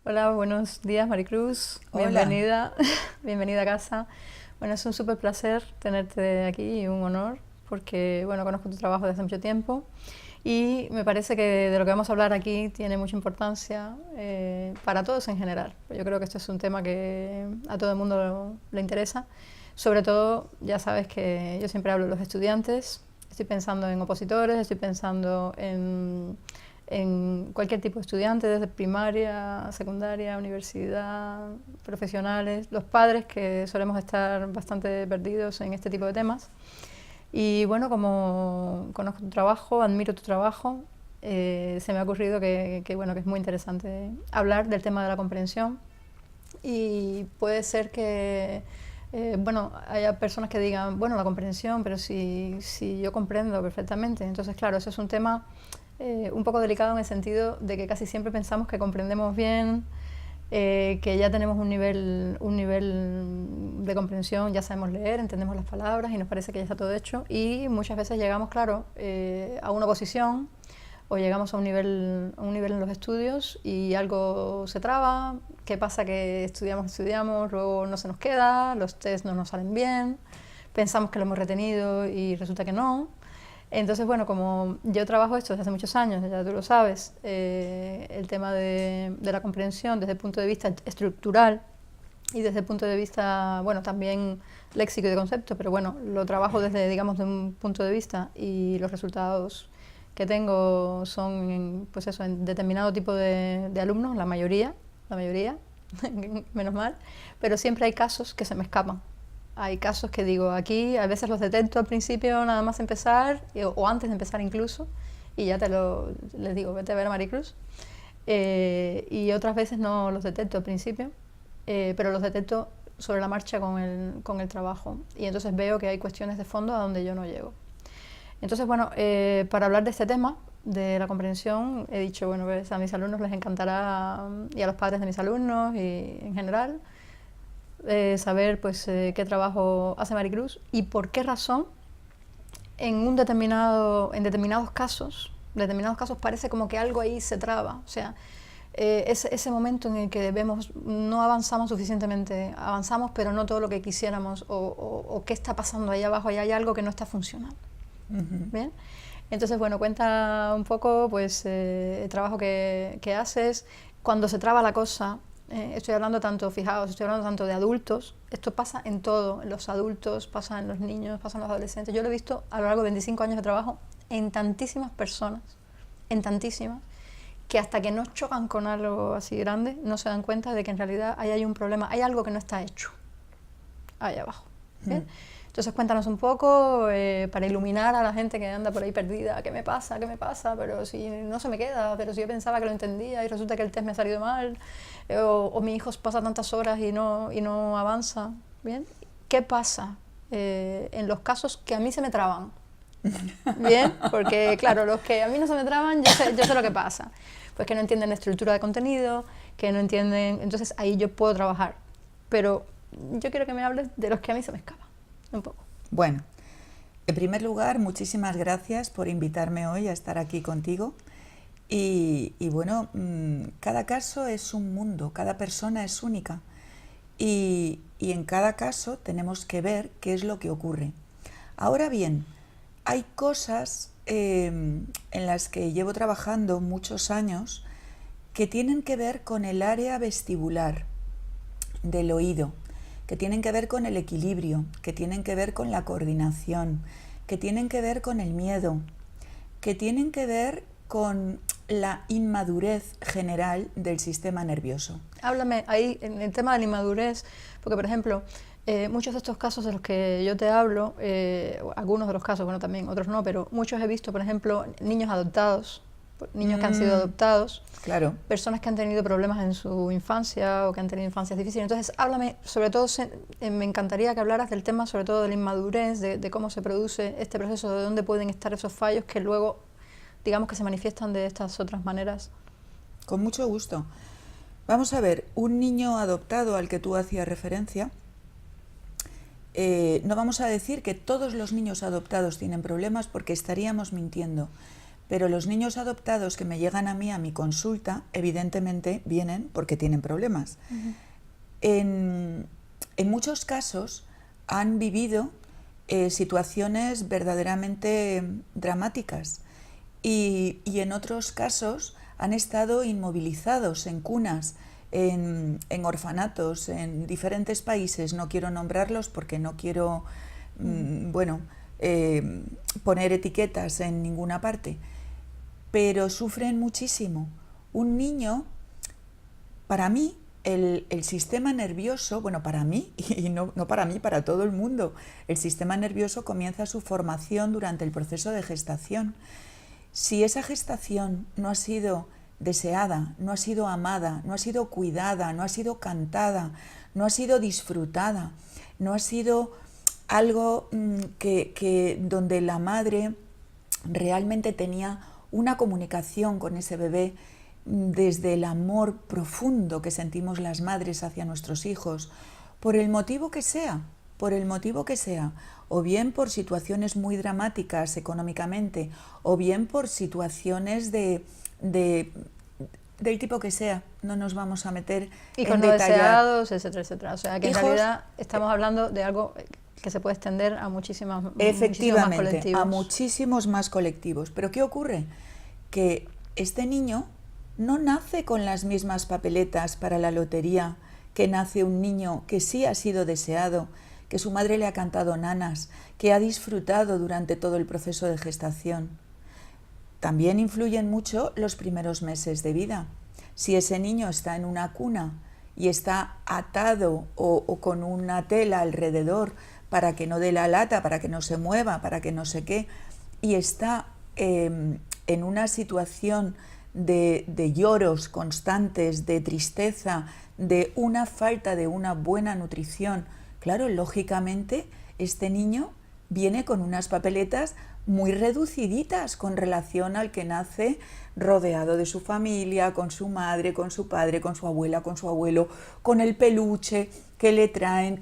Hola, buenos días Maricruz, Hola. bienvenida, bienvenida a casa. Bueno, es un súper placer tenerte aquí y un honor porque, bueno, conozco tu trabajo desde hace mucho tiempo y me parece que de lo que vamos a hablar aquí tiene mucha importancia para todos en general. Yo creo que este es un tema que a todo el mundo le interesa. Sobre todo, ya sabes que yo siempre hablo de los estudiantes, estoy pensando en opositores, estoy pensando en cualquier tipo de estudiante, desde primaria, secundaria, universidad, profesionales, los padres que solemos estar bastante perdidos en este tipo de temas. Y bueno, como conozco tu trabajo, admiro tu trabajo, se me ha ocurrido bueno, que es muy interesante hablar del tema de la comprensión y puede ser que bueno, haya personas que digan, bueno, la comprensión, pero si yo comprendo perfectamente. Entonces, claro, eso es un tema un poco delicado en el sentido de que casi siempre pensamos que comprendemos bien, que ya tenemos un nivel de comprensión, ya sabemos leer, entendemos las palabras y nos parece que ya está todo hecho. Y muchas veces llegamos, claro, a una posición o llegamos a un nivel en los estudios y algo se traba. ¿Qué pasa? Que estudiamos, luego no se nos queda, los test no nos salen bien, pensamos que lo hemos retenido y resulta que no. Entonces, bueno, como yo trabajo esto desde hace muchos años, ya tú lo sabes, el tema de la comprensión desde el punto de vista estructural y desde el punto de vista, bueno, también léxico y de concepto, pero bueno, lo trabajo desde, digamos, de un punto de vista y los resultados que tengo son, pues eso, en determinado tipo de alumnos, la mayoría, menos mal, pero siempre hay casos que se me escapan. Hay casos que digo, aquí a veces los detecto al principio nada más empezar, o antes de empezar incluso, y ya les digo, vete a ver a Maricruz. Y otras veces no los detecto al principio, pero los detecto sobre la marcha con el trabajo. Y entonces veo que hay cuestiones de fondo a donde yo no llego. Entonces, bueno, para hablar de este tema, de la comprensión, he dicho, bueno, pues a mis alumnos les encantará, y a los padres de mis alumnos y en general, saber pues qué trabajo hace Maricruz y por qué razón en determinados casos parece como que algo ahí se traba. O sea, ese momento en el que vemos no avanzamos suficientemente, avanzamos pero no todo lo que quisiéramos, o qué está pasando ahí abajo, ahí hay algo que no está funcionando. ¿Bien? Entonces, bueno, cuenta un poco pues el trabajo que haces, cuando se traba la cosa. Estoy hablando tanto, fijaos, estoy hablando tanto de adultos, esto pasa en todo, en los adultos, pasa en los niños, pasa en los adolescentes. Yo lo he visto a lo largo de 25 años de trabajo en tantísimas personas, en tantísimas, que hasta que no chocan con algo así grande, no se dan cuenta de que en realidad ahí hay un problema, hay algo que no está hecho ahí abajo. ¿Bien? Entonces cuéntanos un poco para iluminar a la gente que anda por ahí perdida, ¿qué me pasa? ¿Qué me pasa? Pero si no se me queda, pero si yo pensaba que lo entendía y resulta que el test me ha salido mal, o mi hijo pasa tantas horas y no avanza. ¿Bien? ¿Qué pasa en los casos que a mí se me traban? Bien, porque claro, los que a mí no se me traban, yo sé lo que pasa. Pues que no entienden la estructura de contenido, que no entienden, entonces ahí yo puedo trabajar. Pero yo quiero que me hables de los que a mí se me escapan, un poco. Bueno, en primer lugar, muchísimas gracias por invitarme hoy a estar aquí contigo. Y bueno, cada caso es un mundo, cada persona es única. Y en cada caso tenemos que ver qué es lo que ocurre. Ahora bien, hay cosas en las que llevo trabajando muchos años que tienen que ver con el área vestibular del oído, que tienen que ver con el equilibrio, que tienen que ver con la coordinación, que tienen que ver con el miedo, que tienen que ver con la inmadurez general del sistema nervioso. Háblame ahí en el tema de la inmadurez, porque por ejemplo, muchos de estos casos de los que yo te hablo, algunos de los casos, bueno también, otros no, pero muchos he visto, por ejemplo, niños adoptados, niños que han sido adoptados, Claro. personas que han tenido problemas en su infancia o que han tenido infancias difíciles. Entonces, háblame, sobre todo, me encantaría que hablaras del tema, sobre todo de la inmadurez, de cómo se produce este proceso, de dónde pueden estar esos fallos que luego, digamos, que se manifiestan de estas otras maneras. Con mucho gusto. Vamos a ver, un niño adoptado al que tú hacías referencia, no vamos a decir que todos los niños adoptados tienen problemas porque estaríamos mintiendo, pero los niños adoptados que me llegan a mi consulta, evidentemente vienen porque tienen problemas. En muchos casos han vivido situaciones verdaderamente dramáticas y en otros casos han estado inmovilizados en cunas, en orfanatos, en diferentes países. No quiero nombrarlos porque no quiero, poner etiquetas en ninguna parte, pero sufren muchísimo. Un niño, para mí, el sistema nervioso, bueno, para mí, y no para mí, para todo el mundo, el sistema nervioso comienza su formación durante el proceso de gestación. Si esa gestación no ha sido deseada, no ha sido amada, no ha sido cuidada, no ha sido cantada, no ha sido disfrutada, no ha sido algo donde la madre realmente tenía una comunicación con ese bebé desde el amor profundo que sentimos las madres hacia nuestros hijos, por el motivo que sea, o bien por situaciones muy dramáticas económicamente, o bien por situaciones del tipo que sea, no nos vamos a meter y en con no detallar. deseados, etcétera, etcétera. O sea, que en Hijos, realidad estamos hablando de algo que se puede extender a muchísimos más efectivamente, a colectivos. muchísimos más colectivos. Pero ¿qué ocurre? Que este niño no nace con las mismas papeletas para la lotería que nace un niño que sí ha sido deseado, que su madre le ha cantado nanas, que ha disfrutado durante todo el proceso de gestación. También influyen mucho los primeros meses de vida. Si ese niño está en una cuna y está atado o con una tela alrededor para que no dé la lata, para que no se mueva, para que no sé qué, y está en una situación de lloros constantes, de tristeza, de una falta de una buena nutrición, claro, lógicamente este niño viene con unas papeletas muy reduciditas con relación al que nace rodeado de su familia, con su madre, con su padre, con su abuela, con su abuelo, con el peluche que le traen,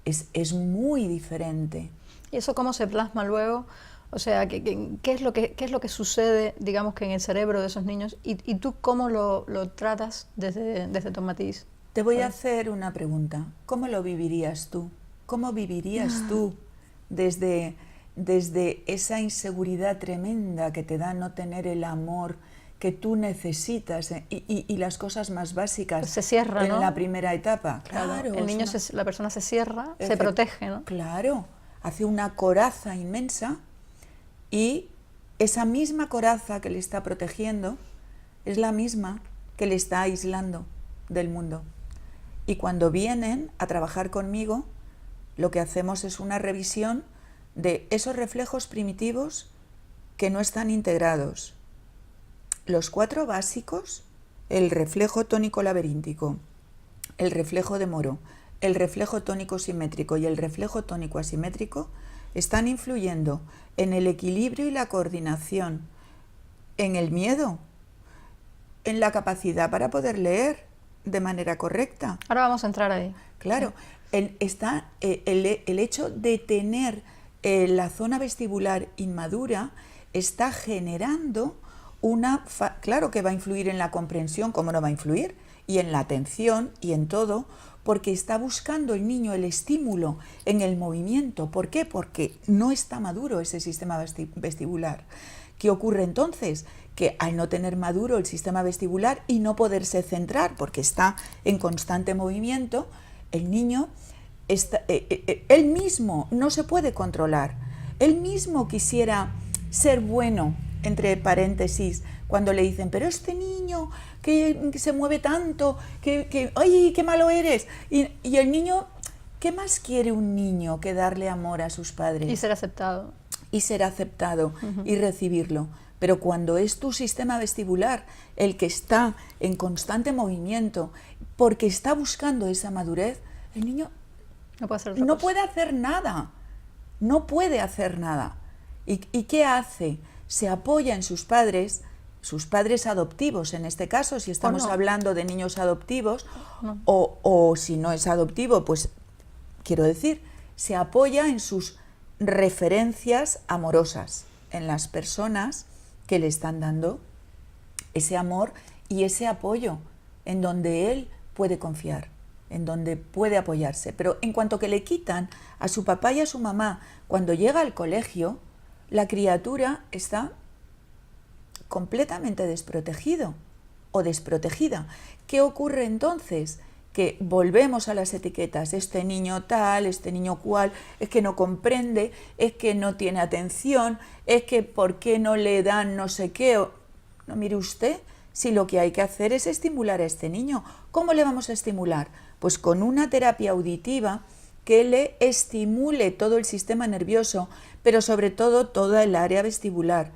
es muy diferente. ¿Y eso cómo se plasma luego? O sea, ¿qué es lo que sucede, digamos, que en el cerebro de esos niños? ¿Y tú cómo lo tratas desde tu matiz? Te voy a hacer una pregunta. ¿Cómo lo vivirías tú? ¿Cómo vivirías tú desde esa inseguridad tremenda que te da no tener el amor que tú necesitas y las cosas más básicas, pues se cierra, en ¿no? la primera etapa? Claro, el niño, la persona se cierra, se protege, ¿no? Claro, hace una coraza inmensa y esa misma coraza que le está protegiendo es la misma que le está aislando del mundo. Y cuando vienen a trabajar conmigo, lo que hacemos es una revisión de esos reflejos primitivos que no están integrados. Los 4 básicos, el reflejo tónico laberíntico, el reflejo de Moro, el reflejo tónico simétrico y el reflejo tónico asimétrico, están influyendo en el equilibrio y la coordinación, en el miedo, en la capacidad para poder leer de manera correcta. Ahora vamos a entrar ahí. Claro, está el hecho de tener la zona vestibular inmadura está generando claro que va a influir en la comprensión, ¿cómo no va a influir? Y en la atención y en todo, porque está buscando el niño el estímulo en el movimiento. ¿Por qué? Porque no está maduro ese sistema vestibular. ¿Qué ocurre entonces? Que al no tener maduro el sistema vestibular y no poderse centrar porque está en constante movimiento, el niño él mismo no se puede controlar. Él mismo quisiera ser bueno, entre paréntesis, cuando le dicen, pero este niño que se mueve tanto, ¡ay, qué malo eres! Y el niño, ¿qué más quiere un niño que darle amor a sus padres? Y ser aceptado. Y ser aceptado y recibirlo. Pero cuando es tu sistema vestibular el que está en constante movimiento porque está buscando esa madurez, el niño no puede hacer nada. No puede hacer nada. ¿Y qué hace? Se apoya en sus padres adoptivos, en este caso, si estamos hablando de niños adoptivos, o si no es adoptivo, pues quiero decir, se apoya en sus referencias amorosas, en las personas que le están dando ese amor y ese apoyo en donde él puede confiar, en donde puede apoyarse. Pero en cuanto que le quitan a su papá y a su mamá, cuando llega al colegio, la criatura está completamente desprotegido o desprotegida. ¿Qué ocurre entonces? Que volvemos a las etiquetas, este niño tal, este niño cual, es que no comprende, es que no tiene atención, es que ¿por qué no le dan no sé qué? No, mire usted, si lo que hay que hacer es estimular a este niño. ¿Cómo le vamos a estimular? Pues con una terapia auditiva que le estimule todo el sistema nervioso, pero sobre todo toda el área vestibular,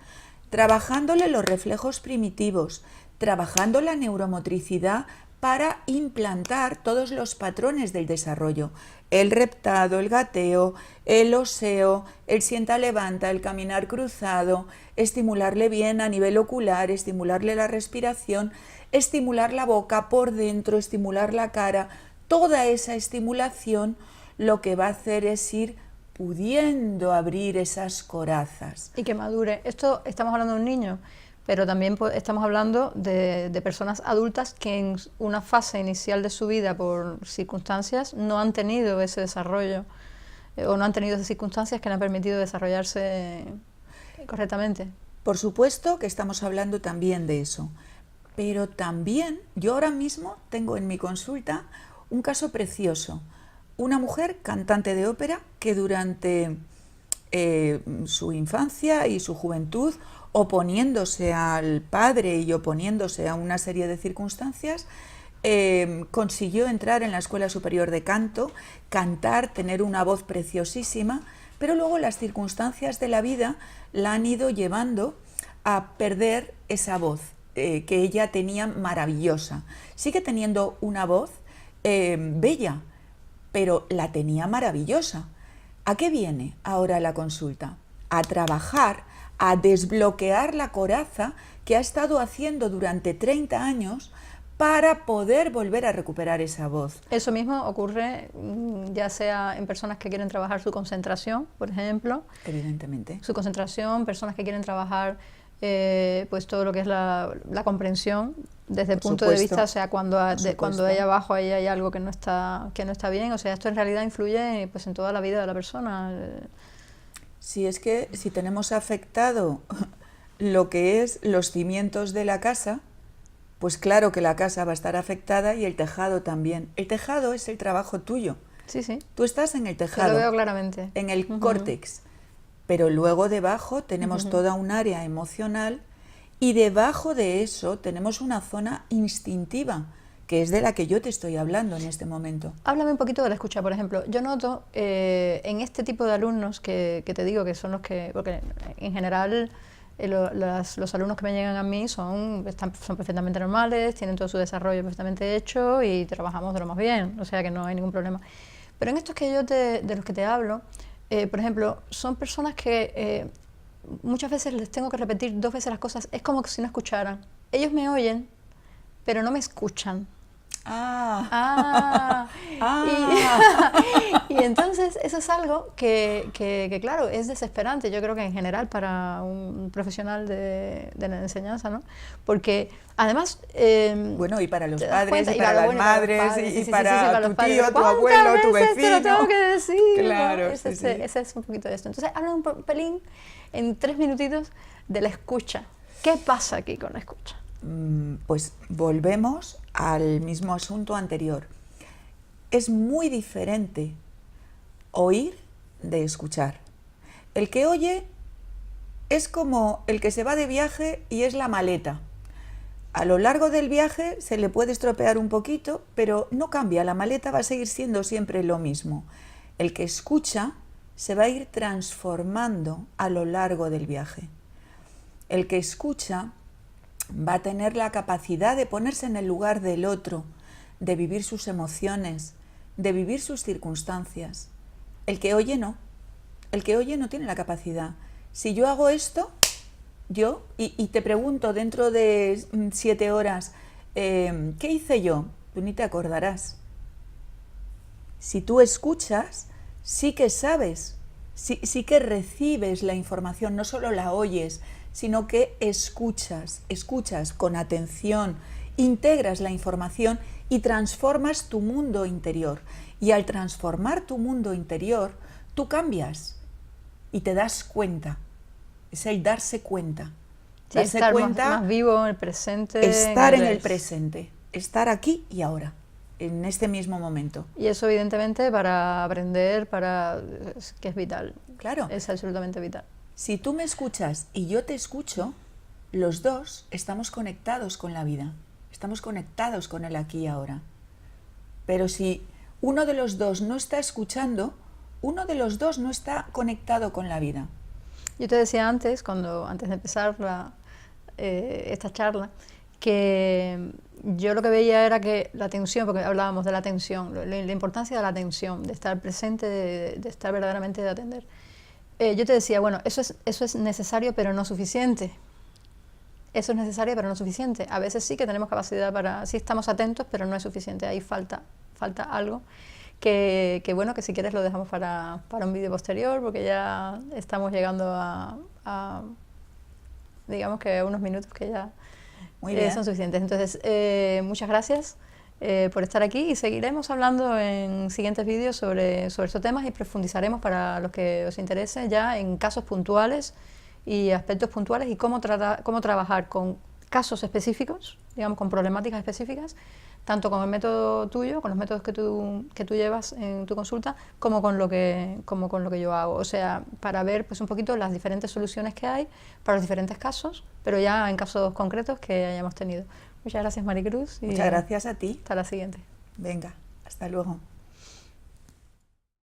trabajándole los reflejos primitivos, trabajando la neuromotricidad para implantar todos los patrones del desarrollo, el reptado, el gateo, el oseo, el sienta-levanta, el caminar cruzado, estimularle bien a nivel ocular, estimularle la respiración, estimular la boca por dentro, estimular la cara. Toda esa estimulación lo que va a hacer es ir pudiendo abrir esas corazas. Y que madure. Esto estamos hablando de un niño, pero también estamos hablando de personas adultas que en una fase inicial de su vida, por circunstancias, no han tenido ese desarrollo o no han tenido esas circunstancias que le han permitido desarrollarse correctamente. Por supuesto que estamos hablando también de eso, pero también yo ahora mismo tengo en mi consulta un caso precioso. Una mujer cantante de ópera que durante su infancia y su juventud, oponiéndose al padre y oponiéndose a una serie de circunstancias, consiguió entrar en la Escuela Superior de Canto, cantar, tener una voz preciosísima, pero luego las circunstancias de la vida la han ido llevando a perder esa voz que ella tenía maravillosa. Sigue teniendo una voz bella, pero la tenía maravillosa. ¿A qué viene ahora la consulta? A trabajar, a desbloquear la coraza que ha estado haciendo durante 30 años para poder volver a recuperar esa voz. Eso mismo ocurre ya sea en personas que quieren trabajar su concentración, por ejemplo. Evidentemente. Su concentración, personas que quieren trabajar pues todo lo que es la comprensión desde el punto de vista, o sea, cuando hay abajo ahí hay algo que no está bien, o sea, esto en realidad influye pues en toda la vida de la persona. Sí, es que si tenemos afectado lo que es los cimientos de la casa, pues claro que la casa va a estar afectada y el tejado también. El tejado es el trabajo tuyo. Sí, sí. Tú estás en el tejado. Yo lo veo claramente. En el córtex. Pero luego debajo tenemos toda un área emocional y debajo de eso tenemos una zona instintiva, que es de la que yo te estoy hablando en este momento. Háblame un poquito de la escucha, por ejemplo. Yo noto en este tipo de alumnos que te digo que son los que, porque en general los alumnos que me llegan a mí son perfectamente normales, tienen todo su desarrollo perfectamente hecho y trabajamos de lo más bien, o sea que no hay ningún problema. Pero en estos que yo de los que te hablo, por ejemplo, son personas que muchas veces les tengo que repetir 2 veces las cosas, es como si no escucharan. Ellos me oyen, pero no me escuchan. Y entonces eso es algo que claro, es desesperante, yo creo que en general para un profesional de la enseñanza, ¿no? Porque además... bueno, y para los padres, y para las madres, y para tu tío, tu ¿cuántas abuelo, tu veces vecino? te lo tengo que decir? Claro, ¿no? Ese es un poquito de esto. Entonces, habla un pelín, en 3 minutitos, de la escucha. ¿Qué pasa aquí con la escucha? Pues volvemos al mismo asunto anterior. Es muy diferente oír de escuchar. El que oye es como el que se va de viaje y es la maleta. A lo largo del viaje se le puede estropear un poquito, pero no cambia, la maleta va a seguir siendo siempre lo mismo. El que escucha se va a ir transformando a lo largo del viaje. El que escucha va a tener la capacidad de ponerse en el lugar del otro, de vivir sus emociones, de vivir sus circunstancias. El que oye no. El que oye no tiene la capacidad. Si yo hago esto, y te pregunto dentro de 7 horas, ¿qué hice yo? Tú ni te acordarás. Si tú escuchas, sí que sabes, sí que recibes la información, no solo la oyes, sino que escuchas con atención, integras la información y transformas tu mundo interior. Y al transformar tu mundo interior, tú cambias y te das cuenta. Es el darse cuenta. Sí, darse estar cuenta, más vivo en el presente. estar en el presente, estar aquí y ahora, en este mismo momento. Y eso evidentemente para aprender, que es vital. Claro. Es absolutamente vital. Si tú me escuchas y yo te escucho, los dos estamos conectados con la vida, estamos conectados con el aquí y ahora. Pero si uno de los dos no está escuchando, uno de los dos no está conectado con la vida. Yo te decía antes, antes de empezar esta charla, que yo lo que veía era que la atención, porque hablábamos de la atención, la importancia de la atención, de estar presente, de estar verdaderamente de atender. Yo te decía, bueno, eso es necesario pero no suficiente. Eso es necesario pero no suficiente. A veces sí que tenemos capacidad sí estamos atentos, pero no es suficiente. Ahí falta algo que bueno, que si quieres lo dejamos para un vídeo posterior, porque ya estamos llegando a digamos que unos minutos que ya son suficientes. Entonces, muchas gracias por estar aquí y seguiremos hablando en siguientes vídeos sobre estos temas y profundizaremos para los que os interese ya en casos puntuales y aspectos puntuales y cómo trabajar con casos específicos, digamos con problemáticas específicas, tanto con el método tuyo, con los métodos que tú llevas en tu consulta, como con lo que yo hago. O sea, para ver pues un poquito las diferentes soluciones que hay para los diferentes casos, pero ya en casos concretos que hayamos tenido. Muchas gracias, Maricruz. Muchas gracias a ti. Hasta la siguiente. Venga, hasta luego.